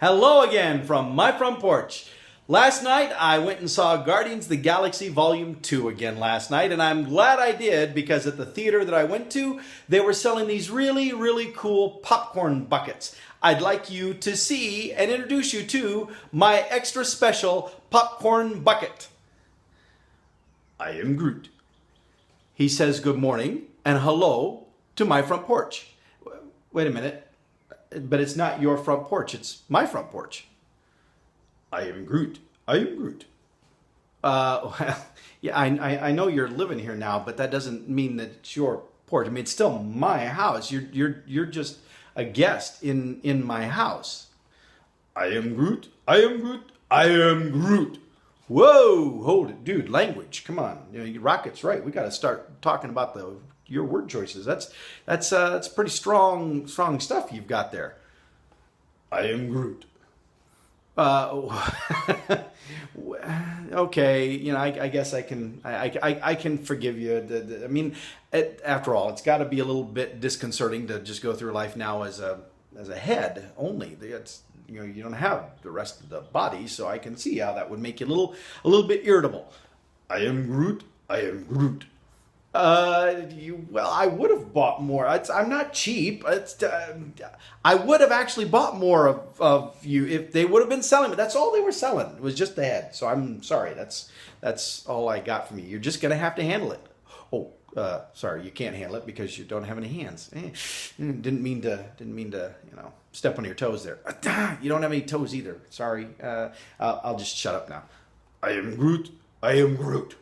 Hello again from my front porch. Last night I went and saw Guardians of the Galaxy Volume 2 again last night, and I'm glad I did because at the theater that I went to, they were selling these really cool popcorn buckets. I'd like you to see and introduce you to my extra special popcorn bucket. I am Groot. He says good morning and hello to my front porch. Wait a minute. But it's not your front porch, it's my front porch. I am Groot. I am Groot. Well, yeah, I know you're living here now, but that doesn't mean that it's your porch. I mean, it's still my house. You're just a guest in my house. I am Groot. I am Groot. I am Groot. Whoa, hold it, dude. Language, come on. You know, Rocket's right. We got to start talking about your word choices. That's pretty strong stuff you've got there. I am Groot. Okay, you know, I guess I can forgive you. I mean, after all, it's got to be a little bit disconcerting to just go through life now as a head only. It's, you know, you don't have the rest of the body, so I can see how that would make you a little bit irritable. I am Groot. I am Groot. Well, I would have bought more. I'm not cheap. I would have actually bought more of you if they would have been selling it. That's all they were selling. It was just the head. So I'm sorry. That's all I got from you. You're just gonna have to handle it. Oh, sorry, you can't handle it because you don't have any hands. Didn't mean to, you know, step on your toes there. You don't have any toes either. Sorry. I'll just shut up now. I am Groot. I am Groot.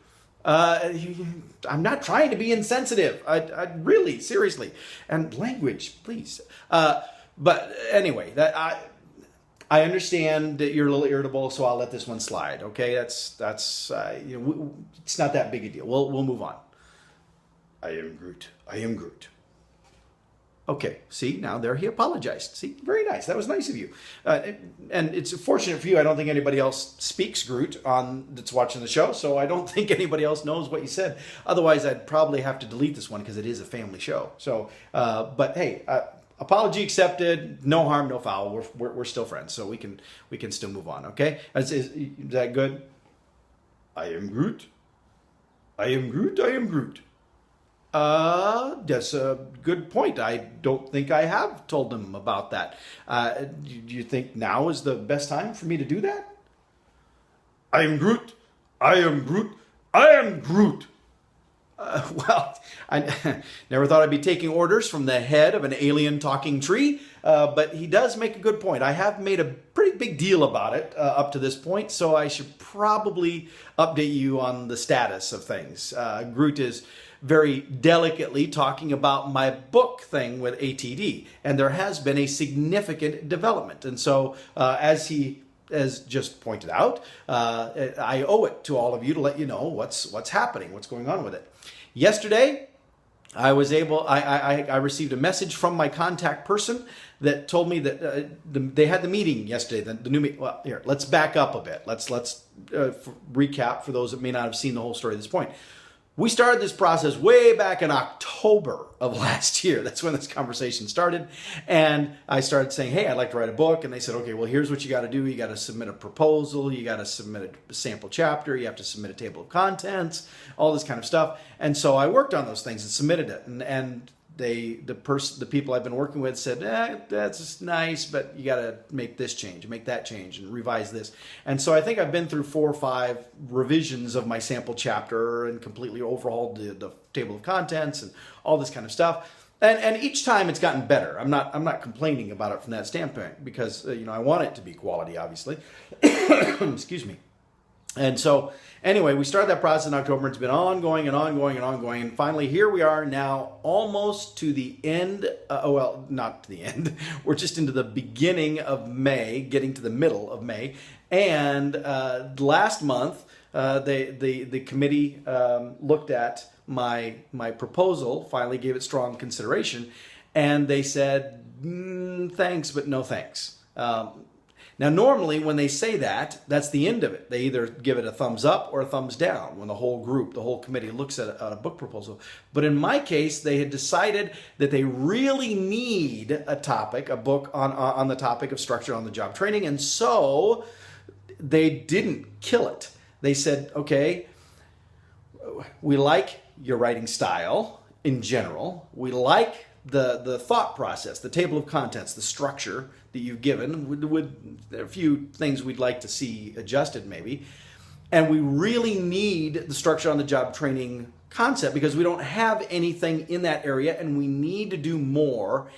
I'm not trying to be insensitive. I really, seriously. And language, please. But anyway, I understand that you're a little irritable, so I'll let this one slide. Okay, that's you know, it's not that big a deal. We'll move on. I am Groot. I am Groot. Okay, see, now there he apologized. See, very nice. That was nice of you. And it's fortunate for you. I don't think anybody else speaks Groot that's watching the show, so I don't think anybody else knows what you said. Otherwise, I'd probably have to delete this one because it is a family show. So, but hey, apology accepted. No harm, no foul. We're still friends, so we can still move on. Okay, is that good? I am Groot. I am Groot. I am Groot. That's a good point. I don't think I have told them about that. Do you think now is the best time for me to do that? I am Groot. I am Groot. I am Groot. Well, I never thought I'd be taking orders from the head of an alien talking tree, but he does make a good point. I have made a pretty big deal about it up to this point, so I should probably update you on the status of things. Groot is very delicately talking about my book thing with ATD, and there has been a significant development. And so, as he has just pointed out, I owe it to all of you to let you know what's happening, what's going on with it. Yesterday, I was able. I received a message from my contact person that told me that they had the meeting yesterday. The new meeting. Well, here, let's back up a bit. Let's recap for those that may not have seen the whole story at this point. We started this process way back in October of last year. That's when this conversation started. And I started saying, hey, I'd like to write a book. And they said, okay, well, here's what you got to do. You got to submit a proposal. You got to submit a sample chapter. You have to submit a table of contents, all this kind of stuff. And so I worked on those things and submitted it. And the people I've been working with said, that's nice, but you got to make this change, make that change, and revise this. And so I think I've been through 4 or 5 revisions of my sample chapter and completely overhauled the table of contents and all this kind of stuff. And each time it's gotten better. I'm not complaining about it from that standpoint because you know, I want it to be quality, obviously. Excuse me. And so, anyway, we started that process in October. It's been ongoing and ongoing and ongoing. And finally, here we are now almost to the end. Well, not to the end. We're just into the beginning of May, getting to the middle of May. And last month, the committee looked at my proposal, finally gave it strong consideration. And they said, thanks, but no thanks. Now, normally when they say that, that's the end of it. They either give it a thumbs up or a thumbs down when the whole group, the whole committee looks at a book proposal. But in my case, they had decided that they really need a topic, a book on the topic of structure on the job training. And so they didn't kill it. They said, okay, we like your writing style in general. We like the thought process, the table of contents, the structure that you've given. There are a few things we'd like to see adjusted maybe. And we really need the structure on the job training concept because we don't have anything in that area and we need to do more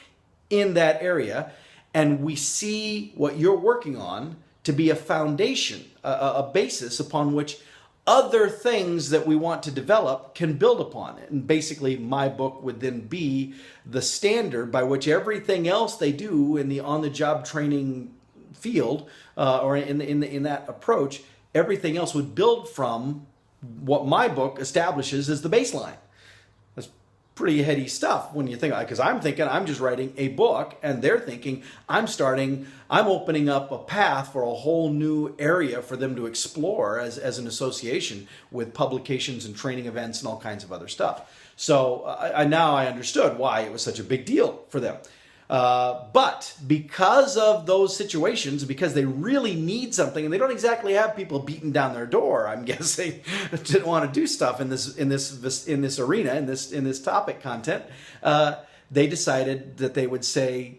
in that area. And we see what you're working on to be a foundation, a basis upon which other things that we want to develop can build upon it. And basically my book would then be the standard by which everything else they do in the on-the-job training field or in that approach, everything else would build from what my book establishes as the baseline. That's pretty heady stuff when you think, because I'm thinking I'm just writing a book and they're thinking I'm opening up a path for a whole new area for them to explore as an association with publications and training events and all kinds of other stuff. So now I understood why it was such a big deal for them. But because of those situations, because they really need something and they don't exactly have people beating down their door, I'm guessing, to want to do stuff in this arena, in this topic content, they decided that they would say,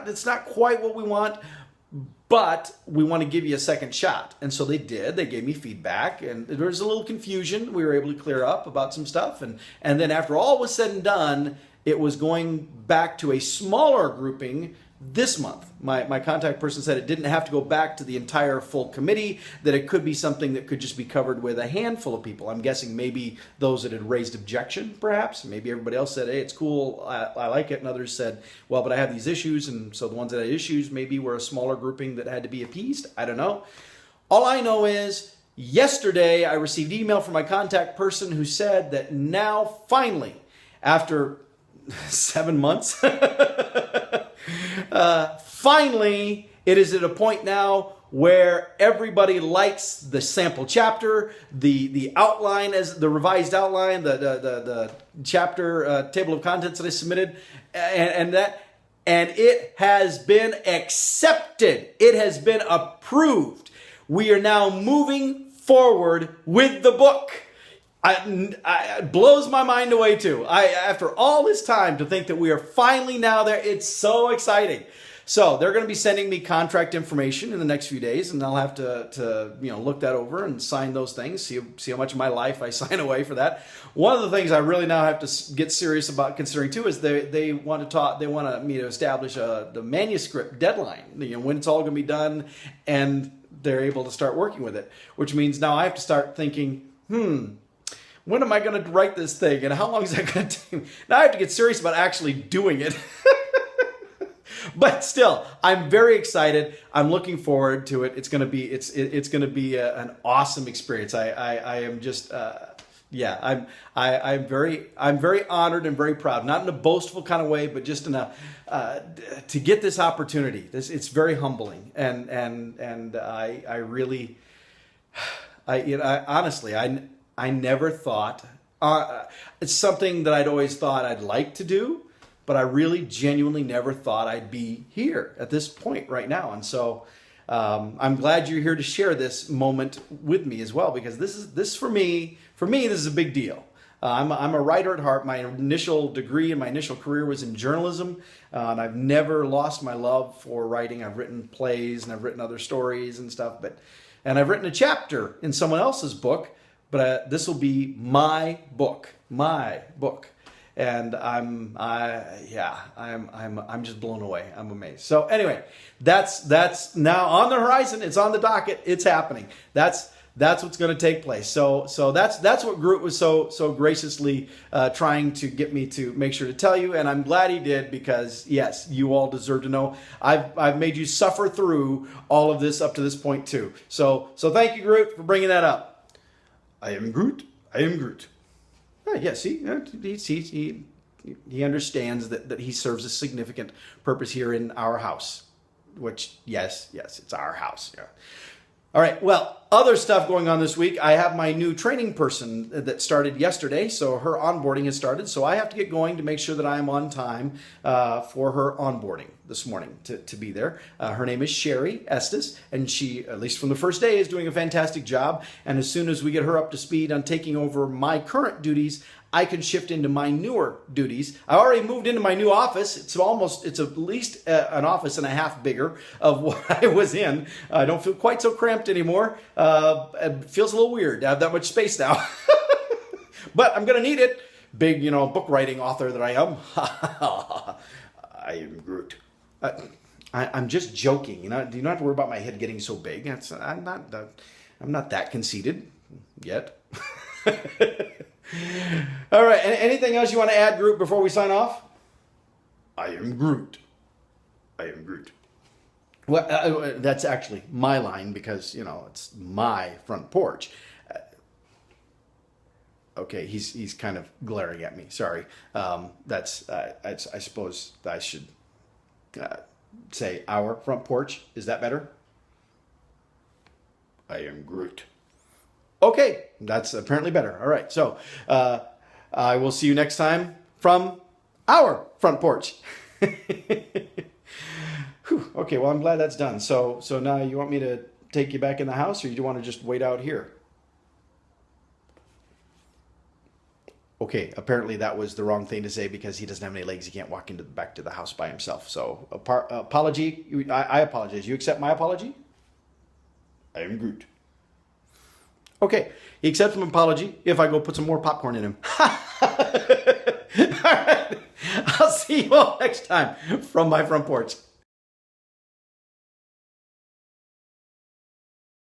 it's not quite what we want, but we want to give you a second shot. And so they did. They gave me feedback, and there was a little confusion. We were able to clear up about some stuff. And then after all was said and done, it was going back to a smaller grouping this month. My contact person said it didn't have to go back to the entire full committee, that it could be something that could just be covered with a handful of people. I'm guessing maybe those that had raised objection, perhaps. Maybe everybody else said, hey, it's cool, I like it. And others said, well, but I have these issues. And so the ones that had issues maybe were a smaller grouping that had to be appeased. I don't know. All I know is yesterday I received email from my contact person who said that now finally, after 7 months, finally, it is at a point now where everybody likes the sample chapter, the outline, as the revised outline, the chapter table of contents that I submitted, and it has been accepted. It has been approved. We are now moving forward with the book. It blows my mind away too. After all this time to think that we are finally now there, it's so exciting. So they're going to be sending me contract information in the next few days, and I'll have to look that over and sign those things. See how much of my life I sign away for that. One of the things I really now have to get serious about considering too is they want me to establish the manuscript deadline. When it's all going to be done, and they're able to start working with it. Which means now I have to start thinking, when am I going to write this thing, and how long is that going to take? Now I have to get serious about actually doing it. But still, I'm very excited. I'm looking forward to it. It's going to be an awesome experience. I am just I'm very honored and very proud. Not in a boastful kind of way, but just in a to get this opportunity. It's very humbling, and I really honestly I never thought it's something that I'd always thought I'd like to do. But I really genuinely never thought I'd be here at this point right now. And so I'm glad you're here to share this moment with me as well, because this for me, this is a big deal. I'm a writer at heart. My initial degree and my initial career was in journalism. And I've never lost my love for writing. I've written plays and I've written other stories and stuff. And I've written a chapter in someone else's book, but this will be my book. And I'm just blown away. I'm amazed. So anyway, that's now on the horizon. It's on the docket. It's happening. That's what's going to take place. So that's what Groot was so graciously trying to get me to make sure to tell you, and I'm glad he did, because yes, you all deserve to know. I've made you suffer through all of this up to this point too. So thank you, Groot, for bringing that up. I am Groot. Yes, he understands that he serves a significant purpose here in our house. which, yes, it's our house. Yeah. All right. Well, other stuff going on this week. I have my new training person that started yesterday. So her onboarding has started. So I have to get going to make sure that I am on time for her onboarding this morning to be there. Her name is Sherry Estes, and she, at least from the first day, is doing a fantastic job. And as soon as we get her up to speed on taking over my current duties, I can shift into my newer duties. I already moved into my new office. It's at least an office and a half bigger of what I was in. I don't feel quite so cramped anymore. It feels a little weird to have that much space now. But I'm going to need it. Big, book writing author that I am. I am Groot. I'm just joking. Do you not have to worry about my head getting so big? I'm not that conceited yet. All right. Anything else you want to add, Groot, before we sign off? I am Groot. I am Groot. Well, that's actually my line because, it's my front porch. Okay, he's kind of glaring at me. Sorry. I suppose I should say our front porch. Is that better? I am Groot. Okay, that's apparently better. All right, so I will see you next time from our front porch. Whew, okay, well, I'm glad that's done. So now you want me to take you back in the house, or you want to just wait out here? Okay, apparently that was the wrong thing to say because he doesn't have any legs. He can't walk back to the house by himself. So apology. I apologize. You accept my apology? I am Groot. Okay, he accepts an apology if I go put some more popcorn in him. All right, I'll see you all next time from my front porch.